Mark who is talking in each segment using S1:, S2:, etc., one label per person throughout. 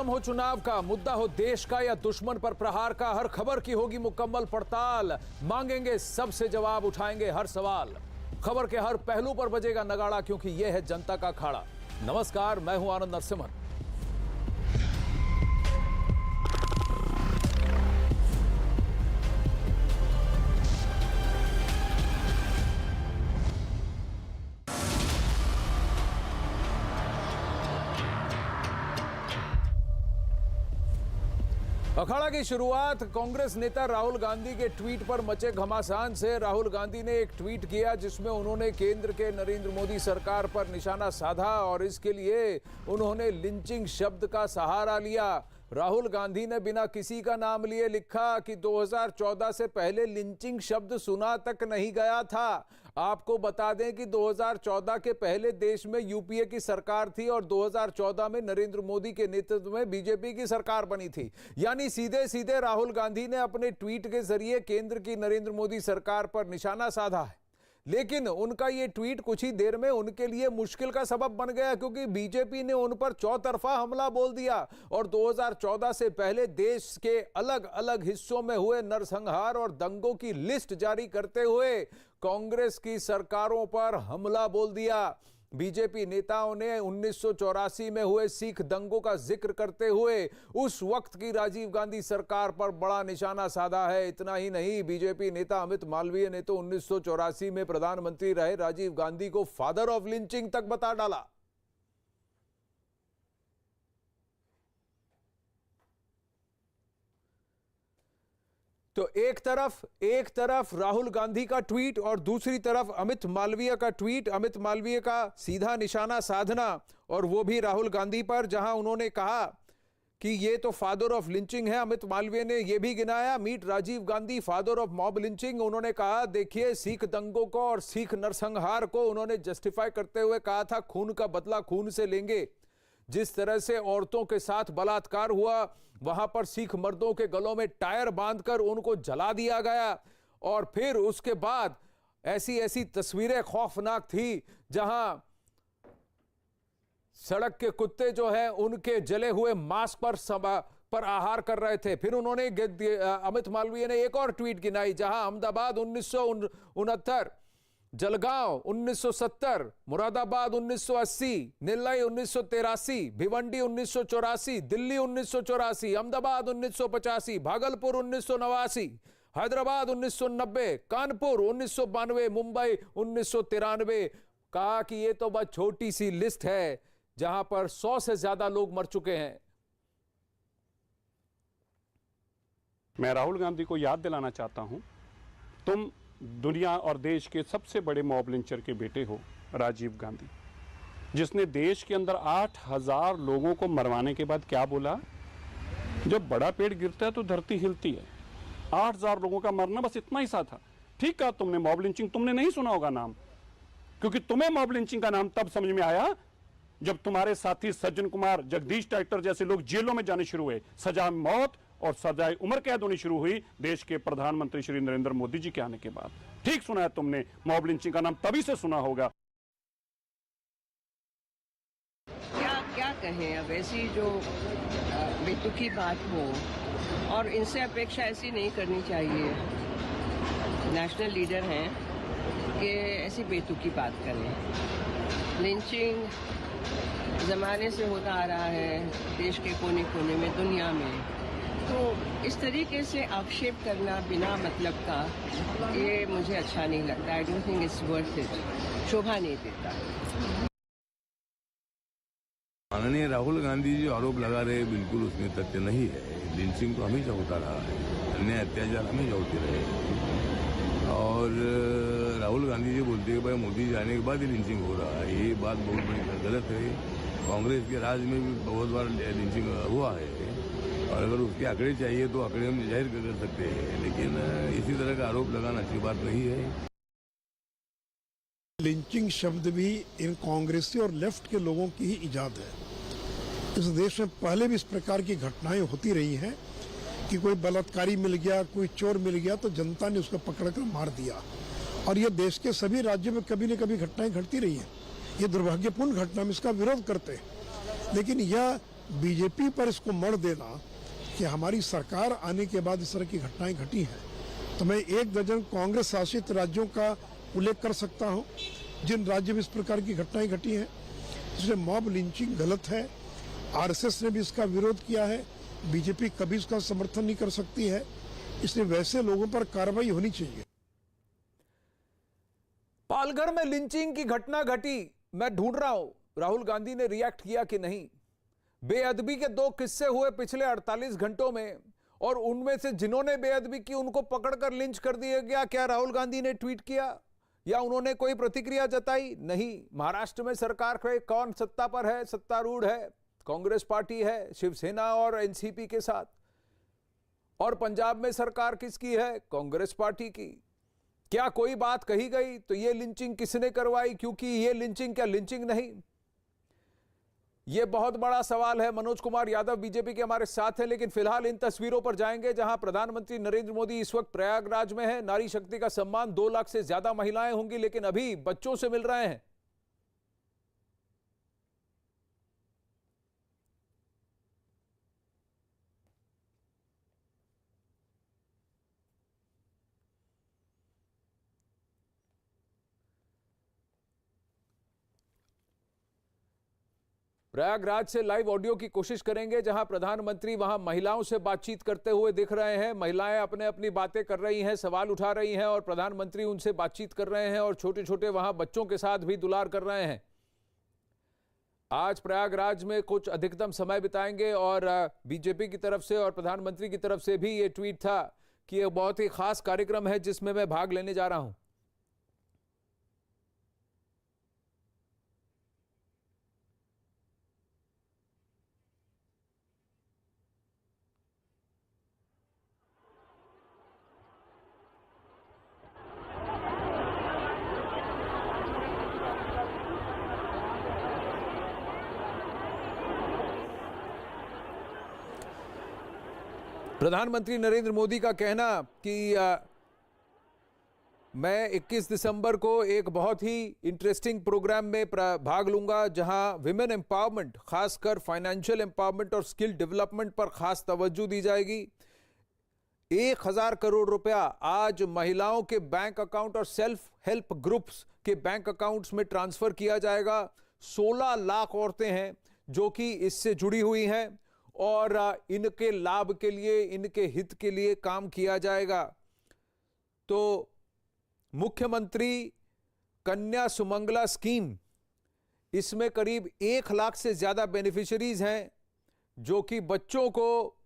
S1: मौसम हो चुनाव का, मुद्दा हो देश का या दुश्मन पर प्रहार का, हर खबर की होगी मुकम्मल पड़ताल। मांगेंगे सबसे जवाब, उठाएंगे हर सवाल। खबर के हर पहलू पर बजेगा नगाड़ा, क्योंकि यह है जनता का अखाड़ा। नमस्कार, मैं हूं आनंद नरसिम्हन। अखाड़ा की शुरुआत कांग्रेस नेता राहुल गांधी के ट्वीट पर मचे घमासान से। राहुल गांधी ने एक ट्वीट किया जिसमें उन्होंने केंद्र के नरेंद्र मोदी सरकार पर निशाना साधा और इसके लिए उन्होंने लिंचिंग शब्द का सहारा लिया। राहुल गांधी ने बिना किसी का नाम लिए लिखा कि 2014 से पहले लिंचिंग शब्द सुना तक नहीं गया था। आपको बता दें कि 2014 के पहले देश में यूपीए की सरकार थी और 2014 में नरेंद्र मोदी के नेतृत्व में बीजेपी की सरकार बनी थी। यानी सीधे सीधे राहुल गांधी ने अपने ट्वीट के जरिए केंद्र की नरेंद्र मोदी सरकार पर निशाना साधा है। लेकिन उनका ये ट्वीट कुछ ही देर में उनके लिए मुश्किल का सबब बन गया, क्योंकि बीजेपी ने उन पर चौतरफा हमला बोल दिया और 2014 से पहले देश के अलग अलग हिस्सों में हुए नरसंहार और दंगों की लिस्ट जारी करते हुए कांग्रेस की सरकारों पर हमला बोल दिया। बीजेपी नेताओं ने 1984 में हुए सिख दंगों का जिक्र करते हुए उस वक्त की राजीव गांधी सरकार पर बड़ा निशाना साधा है। इतना ही नहीं, बीजेपी नेता अमित मालवीय ने तो 1984 में प्रधानमंत्री रहे राजीव गांधी को फादर ऑफ लिंचिंग तक बता डाला। तो एक तरफ राहुल गांधी का ट्वीट और दूसरी तरफ अमित मालवीय का ट्वीट, अमित मालवीय का सीधा निशाना साधना, और वो भी राहुल गांधी पर, जहां उन्होंने कहा कि ये तो फादर ऑफ लिंचिंग है। अमित मालवीय ने यह भी गिनाया, meet Rajiv Gandhi father of mob lynching. उन्होंने कहा, देखिए, सिख दंगों को और सिख नरसंहार को उन्होंने जस्टिफाई करते हुए कहा था खून का बदला खून से लेंगे। जिस तरह से औरतों के साथ बलात्कार हुआ, वहां पर सिख मर्दों के गलों में टायर बांधकर उनको जला दिया गया, और फिर उसके बाद ऐसी ऐसी तस्वीरें खौफनाक थी जहां सड़क के कुत्ते जो है उनके जले हुए मांस पर आहार कर रहे थे। फिर उन्होंने अमित मालवीय ने एक और ट्वीट गिनाई, जहां अहमदाबाद 1969, जलगांव 1970, मुरादाबाद 1980, नेल्लाई 1983, भिवंडी 1984, दिल्ली 1984, अहमदाबाद 1985, भागलपुर 1989, हैदराबाद 1990, कानपुर 1992, मुंबई 1993। कहा कि ये तो बस छोटी सी लिस्ट है जहां पर 100 से ज्यादा लोग मर चुके हैं।
S2: मैं राहुल गांधी को याद दिलाना चाहता हूं, तुम दुनिया और देश के सबसे बड़े मॉब लिंचर के बेटे हो, राजीव गांधी, जिसने देश के अंदर 8000 लोगों को मरवाने के बाद क्या बोला, जब बड़ा पेड़ गिरता है तो धरती हिलती है। 8000 लोगों का मरना बस इतना ही सा था। ठीक कहा तुमने, मॉब लिंचिंग तुमने नहीं सुना होगा नाम, क्योंकि तुम्हें मॉब लिंचिंग का नाम तब समझ में आया जब तुम्हारे साथी सज्जन कुमार, जगदीश टाइटर जैसे लोग जेलों में जाने शुरू हुए, सजा मौत और सजाए उम्र कैद होनी शुरू हुई देश के प्रधानमंत्री श्री नरेंद्र मोदी जी के आने के बाद। ठीक सुना है तुमने, मॉब लिंचिंग का नाम तभी से सुना होगा।
S3: क्या कहें, अब ऐसी जो बेतुकी बात हो, और इनसे अपेक्षा ऐसी नहीं करनी चाहिए। नेशनल लीडर हैं कि ऐसी बेतुकी बात करें। लिंचिंग ज़माने से होता आ रहा है देश के कोने कोने में, दुनिया में। तो इस तरीके से आक्षेप करना बिना मतलब का, ये मुझे अच्छा नहीं लगता। I don't think it's worth it, शोभा नहीं देता।
S4: माननीय राहुल गांधी जो आरोप लगा रहे, बिल्कुल उसमें तथ्य नहीं है। लिंचिंग तो हमेशा होता रहा है, अन्याय अत्याचार हमेशा होते रहे, और राहुल गांधी जी बोलते हैं भाई मोदी जाने के बाद ही लिंचिंग हो रहा है, ये बात बहुत बड़ी गलत है। कांग्रेस के राज में भी बहुत बार लिंचिंग हुआ है, और अगर उसके आंकड़े चाहिए तो आंकड़े हम जाहिर कर सकते हैं, लेकिन इसी तरह का आरोप लगाना अच्छी बात नहीं है।
S5: लिंचिंग शब्द भी इन कांग्रेसी और लेफ्ट के लोगों की ही इजाद है। इस देश में पहले भी इस प्रकार की घटनाएं होती रही हैं कि कोई बलात्कारी मिल गया, कोई चोर मिल गया तो जनता ने उसको पकड़कर मार दिया, और ये देश के सभी राज्यों में कभी न कभी घटनाएं घटती रही हैं। ये दुर्भाग्यपूर्ण घटना, हम इसका विरोध करते हैं, लेकिन यह बीजेपी पर इसको मढ़ देना कि हमारी सरकार आने के बाद इस तरह की घटनाएं घटी हैं, तो मैं 1 दर्जन कांग्रेस शासित राज्यों का उल्लेख कर सकता हूं जिन राज्यों में इस प्रकार की घटनाएं घटी हैं। इसलिए मॉब लिंचिंग गलत है। आरएसएस ने भी इसका विरोध किया है, बीजेपी कभी इसका समर्थन नहीं कर सकती है। इसलिए वैसे लोगों पर कार्रवाई होनी चाहिए।
S1: पालघर में लिंचिंग की घटना घटी, मैं ढूंढ रहा हूं राहुल गांधी ने रिएक्ट किया कि नहीं। बेअदबी के 2 किस्से हुए पिछले 48 घंटों में, और उनमें से जिन्होंने बेअदबी की उनको पकड़कर लिंच कर दिया गया। क्या राहुल गांधी ने ट्वीट किया या उन्होंने कोई प्रतिक्रिया जताई? नहीं। महाराष्ट्र में सरकार कौन सत्ता पर है? सत्तारूढ़ है, कांग्रेस पार्टी है, शिवसेना और एनसीपी के साथ। और पंजाब में सरकार किसकी है? कांग्रेस पार्टी की। क्या कोई बात कही गई? तो ये लिंचिंग किसने करवाई? क्योंकि ये लिंचिंग क्या लिंचिंग नहीं? ये बहुत बड़ा सवाल है। मनोज कुमार यादव बीजेपी के हमारे साथ हैं, लेकिन फिलहाल इन तस्वीरों पर जाएंगे जहां प्रधानमंत्री नरेंद्र मोदी इस वक्त प्रयागराज में है। नारी शक्ति का सम्मान, 2 लाख से ज्यादा महिलाएं होंगी, लेकिन अभी बच्चों से मिल रहे हैं। प्रयागराज से लाइव ऑडियो की कोशिश करेंगे जहां प्रधानमंत्री वहां महिलाओं से बातचीत करते हुए दिख रहे हैं। महिलाएं अपने अपनी बातें कर रही हैं, सवाल उठा रही हैं और प्रधानमंत्री उनसे बातचीत कर रहे हैं और छोटे छोटे वहां बच्चों के साथ भी दुलार कर रहे हैं। आज प्रयागराज में कुछ अधिकतम समय बिताएंगे और बीजेपी की तरफ से और प्रधानमंत्री की तरफ से भी ये ट्वीट था कि यह बहुत ही खास कार्यक्रम है जिसमें मैं भाग लेने जा रहा हूं। प्रधानमंत्री नरेंद्र मोदी का कहना कि मैं 21 दिसंबर को एक बहुत ही इंटरेस्टिंग प्रोग्राम में भाग लूंगा जहां विमेन एम्पावरमेंट, खासकर फाइनेंशियल एम्पावरमेंट और स्किल डेवलपमेंट पर खास तवज्जो दी जाएगी। 1000 करोड़ रुपया आज महिलाओं के बैंक अकाउंट और सेल्फ हेल्प ग्रुप्स के बैंक अकाउंट्स में ट्रांसफर किया जाएगा। 16 लाख औरतें हैं जो कि इससे जुड़ी हुई हैं और इनके लाभ के लिए, इनके हित के लिए काम किया जाएगा। तो मुख्यमंत्री कन्या सुमंगला स्कीम, इसमें करीब 1 लाख से ज्यादा बेनिफिशियरीज हैं जो कि बच्चों को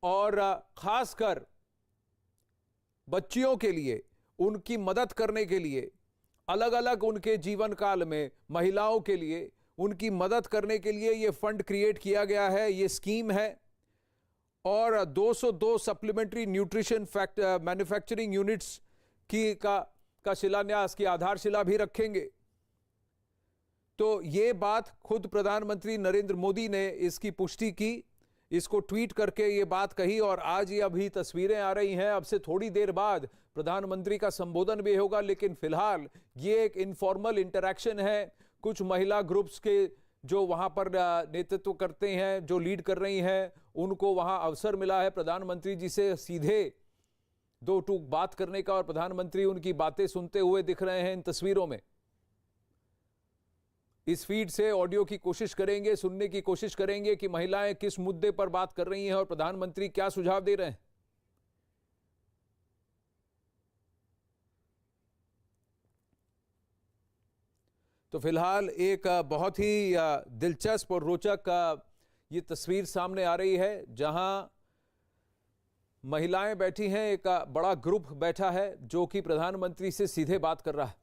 S1: और खासकर बच्चियों के लिए उनकी मदद करने के लिए, अलग अलग उनके जीवन काल में महिलाओं के लिए उनकी मदद करने के लिए ये फंड क्रिएट किया गया है। ये स्कीम है और 202 सप्लीमेंट्री न्यूट्रिशन मैन्युफैक्चरिंग यूनिट्स का शिलान्यास की आधारशिला भी रखेंगे। तो ये बात खुद प्रधानमंत्री नरेंद्र मोदी ने इसकी पुष्टि की, इसको ट्वीट करके ये बात कही और आज ये अभी तस्वीरें आ रही हैं। अब से थोड़ी देर बाद प्रधानमंत्री का संबोधन भी होगा, लेकिन फिलहाल ये एक इनफॉर्मल इंटरैक्शन है। कुछ महिला ग्रुप्स के जो वहां पर नेतृत्व करते हैं, जो लीड कर रही हैं, उनको वहां अवसर मिला है प्रधानमंत्री जी से सीधे 2 टूक बात करने का और प्रधानमंत्री उनकी बातें सुनते हुए दिख रहे हैं इन तस्वीरों में। इस फीड से ऑडियो की कोशिश करेंगे, सुनने की कोशिश करेंगे कि महिलाएं किस मुद्दे पर बात कर रही हैं और प्रधानमंत्री क्या सुझाव दे रहे हैं। तो फिलहाल एक बहुत ही दिलचस्प और रोचक ये तस्वीर सामने आ रही है जहां महिलाएं बैठी हैं, एक बड़ा ग्रुप बैठा है जो कि प्रधानमंत्री से सीधे बात कर रहा है।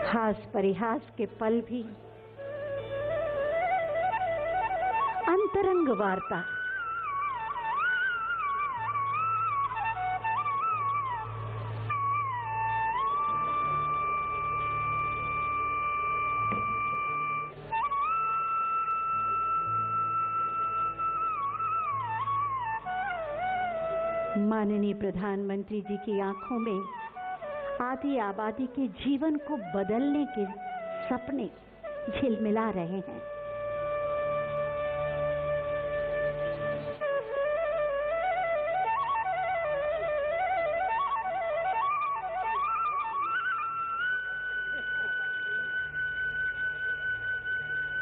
S6: हास परिहास के पल भी अंतरंग वार्ता, माननीय प्रधानमंत्री जी की आंखों में आधी आबादी के जीवन को बदलने के सपने झिलमिला रहे हैं।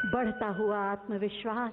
S6: बढ़ता हुआ आत्मविश्वास